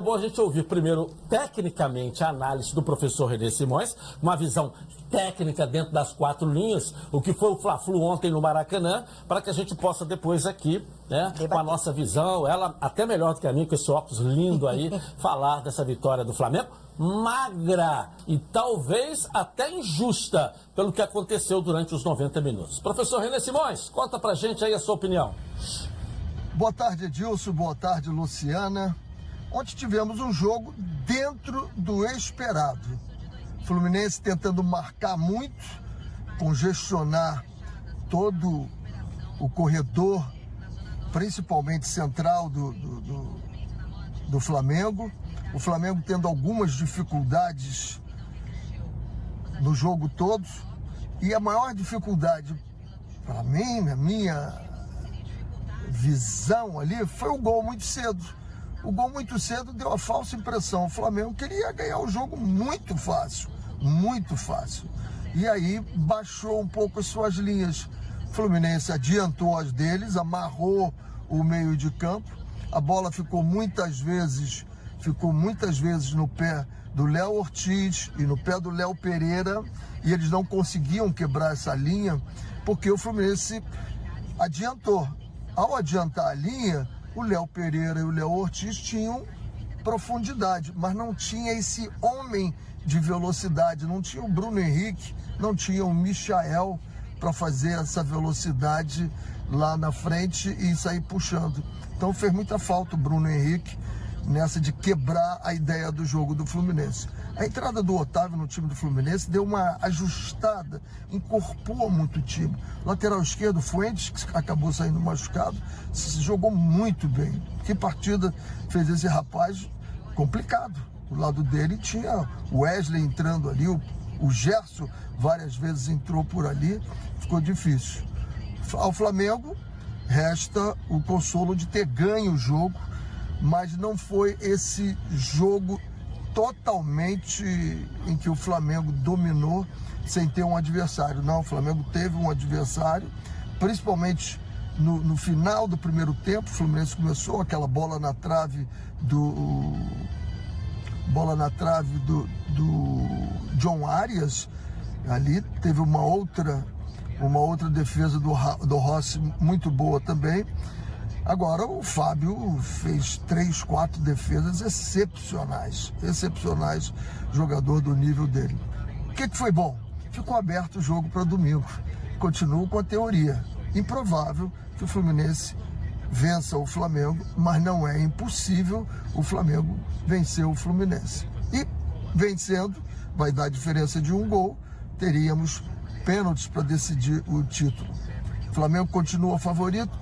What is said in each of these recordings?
Bom, a gente ouvir primeiro, tecnicamente, a análise do professor René Simões, uma visão técnica dentro das quatro linhas, o que foi o Fla-Flu ontem no Maracanã, para que a gente possa depois aqui, né, com a nossa visão, ela até melhor do que a mim, com esse óculos lindo aí, falar dessa vitória do Flamengo, magra e talvez até injusta pelo que aconteceu durante os 90 minutos. Professor René Simões, conta pra gente aí a sua opinião. Boa tarde, Edilson, boa tarde, Luciana. Ontem tivemos um jogo dentro do esperado. Fluminense tentando marcar muito, congestionar todo o corredor, principalmente central do Flamengo. O Flamengo tendo algumas dificuldades no jogo todo. E a maior dificuldade, para mim, na minha visão ali, foi o gol muito cedo. O gol muito cedo deu a falsa impressão. O Flamengo queria ganhar o jogo muito fácil, muito fácil. E aí baixou um pouco as suas linhas. O Fluminense adiantou as deles, amarrou o meio de campo. A bola ficou muitas vezes no pé do Léo Ortiz e no pé do Léo Pereira. E eles não conseguiam quebrar essa linha porque o Fluminense adiantou. Ao adiantar a linha, o Léo Pereira e o Léo Ortiz tinham profundidade, mas não tinha esse homem de velocidade, não tinha o Bruno Henrique, não tinha o Michael para fazer essa velocidade lá na frente e sair puxando. Então fez muita falta o Bruno Henrique nessa de quebrar a ideia do jogo do Fluminense. A entrada do Otávio no time do Fluminense deu uma ajustada, incorporou muito o time. Lateral esquerdo, Fuentes, que acabou saindo machucado, se jogou muito bem. Que partida fez esse rapaz? Complicado. Do lado dele tinha o Wesley entrando ali, o Gerson várias vezes entrou por ali, ficou difícil. Ao Flamengo, resta o consolo de ter ganho o jogo, mas não foi esse jogo totalmente em que o Flamengo dominou sem ter um adversário. Não, o Flamengo teve um adversário, principalmente no final do primeiro tempo. O Fluminense começou aquela bola na trave do John Arias. Ali teve uma outra defesa do Rossi muito boa também. Agora o Fábio fez 3, 4 defesas excepcionais, jogador do nível dele. O que foi bom? Ficou aberto o jogo para domingo. Continuo com a teoria. Improvável que o Fluminense vença o Flamengo, mas não é impossível o Flamengo vencer o Fluminense. E vencendo, vai dar diferença de um gol, teríamos pênaltis para decidir o título. O Flamengo continua favorito,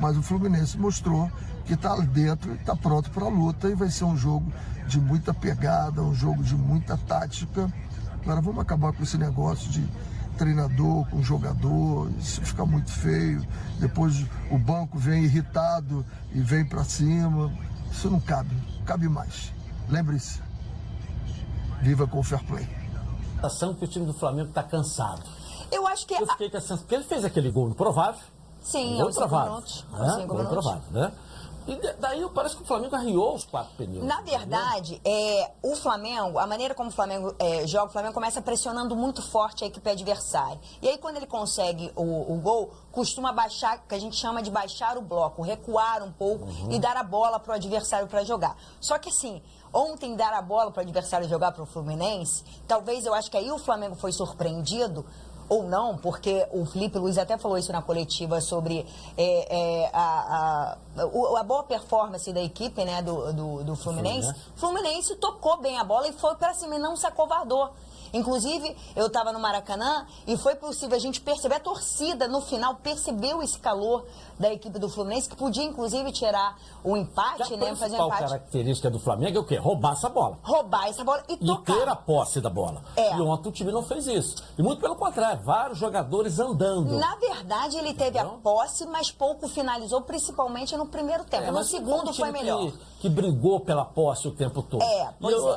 mas o Fluminense mostrou que está dentro, está pronto para a luta e vai ser um jogo de muita pegada, um jogo de muita tática. Agora vamos acabar com esse negócio de treinador com jogador, isso fica muito feio. Depois o banco vem irritado e vem para cima. Isso não cabe mais. Lembre-se, viva com o fair play. A sensação que o time do Flamengo está cansado. Eu acho que... Eu fiquei com a sensação, porque ele fez aquele gol improvável. Sim, aos 5 minutos. Gol improvável, né? E daí parece que o Flamengo arriou os 4 pneus. Na verdade, o Flamengo, a maneira como o Flamengo joga, o Flamengo começa pressionando muito forte a equipe adversária. E aí quando ele consegue o gol, costuma baixar, que a gente chama de baixar o bloco, recuar um pouco e dar a bola para o adversário para jogar. Só que assim, ontem dar a bola para o adversário jogar para o Fluminense, talvez eu acho que aí o Flamengo foi surpreendido, ou não, porque o Felipe Luiz até falou isso na coletiva sobre a boa performance da equipe, né, do Fluminense. O Fluminense tocou bem a bola e foi para cima e não se acovardou. Inclusive, eu estava no Maracanã e foi possível a gente perceber, a torcida no final percebeu esse calor da equipe do Fluminense, que podia inclusive tirar o empate, né? Fazer um empate. A característica do Flamengo é o quê? Roubar essa bola. Roubar essa bola e tocar. E ter a posse da bola. E ontem o time não fez isso. E muito pelo contrário, vários jogadores andando. Na verdade, ele teve a posse, mas pouco finalizou, principalmente no primeiro tempo. No segundo foi melhor. Que brigou pela posse o tempo todo.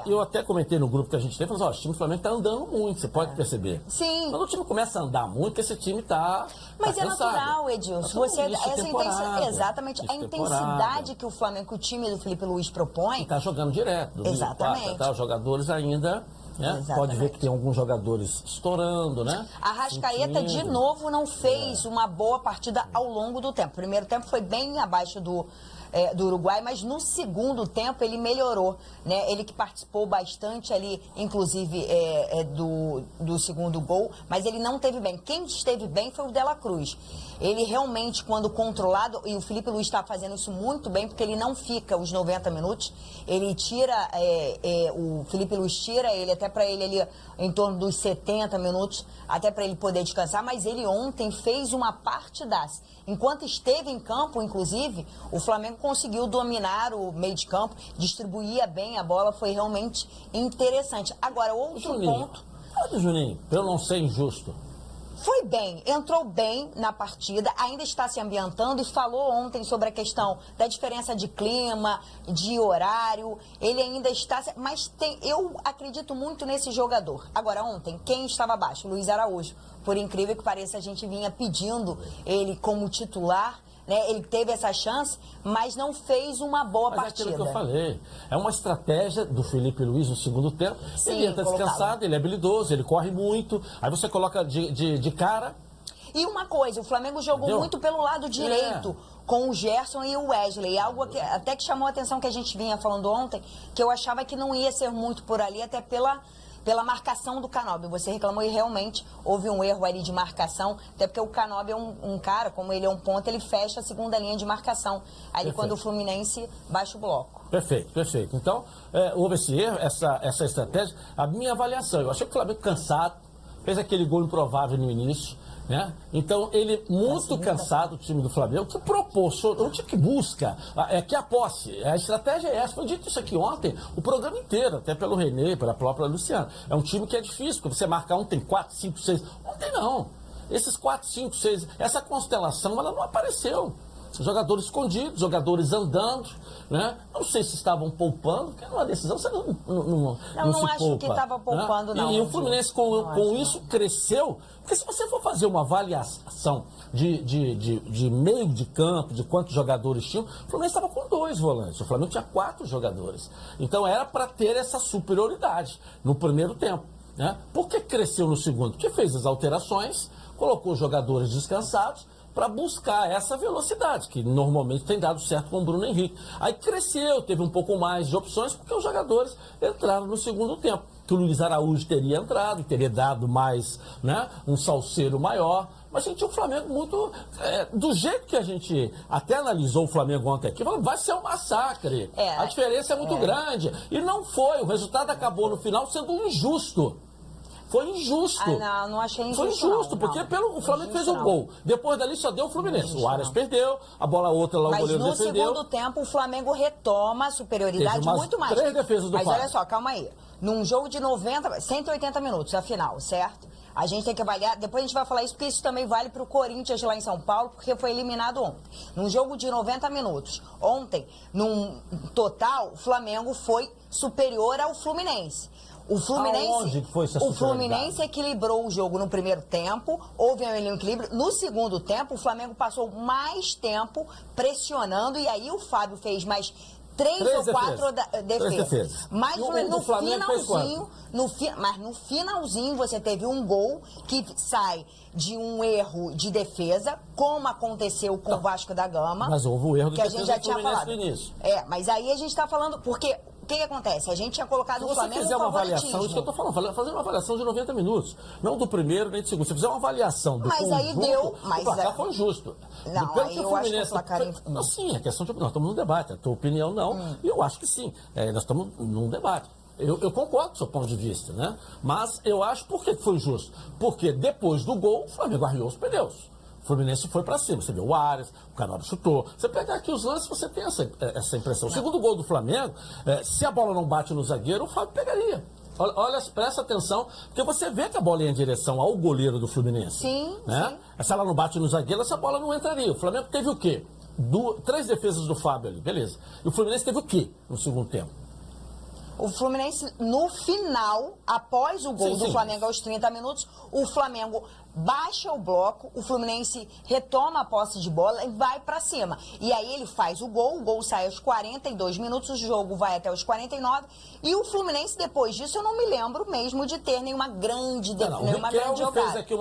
Eu até comentei no grupo que a gente tem, falei, o time do Flamengo está andando. andando muito, você pode perceber. Sim. Quando o time começa a andar muito, esse time tá Mas é cansado. natural, Edilson. Você, Início de essa temporada. exatamente. A Início de intensidade temporada. que o Flamengo, que o time do Felipe Luiz propõe. Tá jogando direto. 2004, Exatamente. tá, os jogadores ainda, né? Exatamente. Pode ver que tem alguns jogadores estourando, né? A Arrascaeta, de Sentindo. novo, não fez uma boa partida ao longo do tempo. O primeiro tempo foi bem abaixo do Uruguai, mas no segundo tempo ele melhorou, né? Ele que participou bastante ali, inclusive, do segundo gol, mas ele não teve bem. Quem esteve bem foi o Dela Cruz. Ele realmente, quando controlado, e o Felipe Luiz está fazendo isso muito bem, porque ele não fica os 90 minutos, ele tira, o Felipe Luiz tira ele até para ele ali em torno dos 70 minutos, até para ele poder descansar, mas ele ontem fez uma partidaça. Enquanto esteve em campo, inclusive, o Flamengo conseguiu dominar o meio de campo, distribuía bem a bola, foi realmente interessante. Agora, outro ponto... Juninho, pra eu não ser injusto, foi bem, entrou bem na partida, ainda está se ambientando e falou ontem sobre a questão da diferença de clima, de horário. Ele ainda está... Mas eu acredito muito nesse jogador. Agora, ontem, quem estava abaixo? Luiz Araújo. Por incrível que pareça, a gente vinha pedindo ele como titular, né? Ele teve essa chance, mas não fez uma boa partida. É aquilo que eu falei. É uma estratégia do Felipe Luiz no segundo tempo. Sim, ele entra descansado, ele é habilidoso, ele corre muito. Aí você coloca de cara. E uma coisa, o Flamengo jogou muito pelo lado direito, com o Gerson e o Wesley. Algo que, até que chamou a atenção que a gente vinha falando ontem, que eu achava que não ia ser muito por ali, até pela marcação do Canóbio. Você reclamou e realmente houve um erro ali de marcação, até porque o Canóbio é um cara, como ele é um ponta, ele fecha a segunda linha de marcação. Aí quando o Fluminense baixa o bloco. Perfeito, perfeito. Então, houve esse erro, essa estratégia. A minha avaliação, eu achei que o Flamengo cansado, fez aquele gol improvável no início, né? Então, ele muito cansado, o time do Flamengo, que proporciona, um time que busca, que a posse, a estratégia é essa. Foi dito isso aqui ontem, o programa inteiro, até pelo Renê, pela própria Luciana. É um time que é difícil, porque você marcar tem 4, 5, 6. Ontem não. Esses 4, 5, 6, essa constelação, ela não apareceu. Jogadores escondidos, jogadores andando, né? Não sei se estavam poupando, porque numa decisão você não se acho poupa, que estava poupando, né? não. E o Fluminense com isso cresceu, porque se você for fazer uma avaliação de meio de campo, de quantos jogadores tinham, o Fluminense estava com 2 volantes, o Flamengo tinha 4 jogadores. Então era para ter essa superioridade no primeiro tempo, né? Por que cresceu no segundo? Porque fez as alterações, colocou os jogadores descansados, para buscar essa velocidade, que normalmente tem dado certo com o Bruno Henrique. Aí cresceu, teve um pouco mais de opções, porque os jogadores entraram no segundo tempo. Que o Luiz Araújo teria entrado, teria dado mais, né, um salseiro maior. Mas a gente tinha o Flamengo muito... do jeito que a gente até analisou o Flamengo ontem aqui, falando, vai ser um massacre. A diferença é muito grande. E não foi. O resultado acabou no final sendo injusto. Foi injusto. Não achei injusto. Foi injusto, porque o Flamengo fez o gol. Depois dali só deu o Fluminense. O Arias perdeu, a bola outra lá o goleiro defendeu. Mas no segundo tempo o Flamengo retoma a superioridade muito mais. 3 defesas do Mas Fábio. olha só, calma aí. Num jogo de 180 minutos, afinal, certo? A gente tem que avaliar, depois a gente vai falar isso, porque isso também vale para o Corinthians lá em São Paulo, porque foi eliminado ontem. Num jogo de 90 minutos, ontem, total, o Flamengo foi superior ao Fluminense. O Fluminense equilibrou o jogo no primeiro tempo, houve um equilíbrio. No segundo tempo, o Flamengo passou mais tempo pressionando e aí o Fábio fez mais 3 ou 4 defesas. Mas no finalzinho você teve um gol que sai de um erro de defesa, como aconteceu com o Vasco da Gama. Mas houve o erro de defesa que a gente já tinha falado. No início. Mas aí a gente está falando, porque o que acontece? A gente tinha colocado o Flamengo no favoritismo. Se você fizer uma avaliação, isso que eu estou falando, fazer uma avaliação de 90 minutos, não do primeiro nem do segundo. Se fizer uma avaliação do conjunto, aí deu, o placar foi injusto. Não, aí eu acho que o placar... Sim, a questão de... Nós estamos num debate, a tua opinião não, e eu acho que sim, nós estamos num debate. Eu concordo com o seu ponto de vista, né? Mas eu acho, por que foi injusto? Porque depois do gol, o Flamengo arriou os pneus. O Fluminense foi para cima. Você viu o Arias, o Canóbio chutou. Você pegar aqui os lances, você tem essa impressão. O segundo gol do Flamengo, se a bola não bate no zagueiro, o Fábio pegaria. Olha, presta atenção, porque você vê que a bola ia em direção ao goleiro do Fluminense. Sim, né? sim. Se ela não bate no zagueiro, essa bola não entraria. O Flamengo teve o quê? 3 defesas do Fábio ali, beleza. E o Fluminense teve o quê no segundo tempo? O Fluminense, no final, após o gol Sim, do sim. Flamengo aos 30 minutos, o Flamengo baixa o bloco, o Fluminense retoma a posse de bola e vai pra cima. E aí ele faz o gol sai aos 42 minutos, o jogo vai até os 49. E o Fluminense, depois disso, eu não me lembro mesmo de ter nenhuma grande O jogada. Riquelme fez aqui uma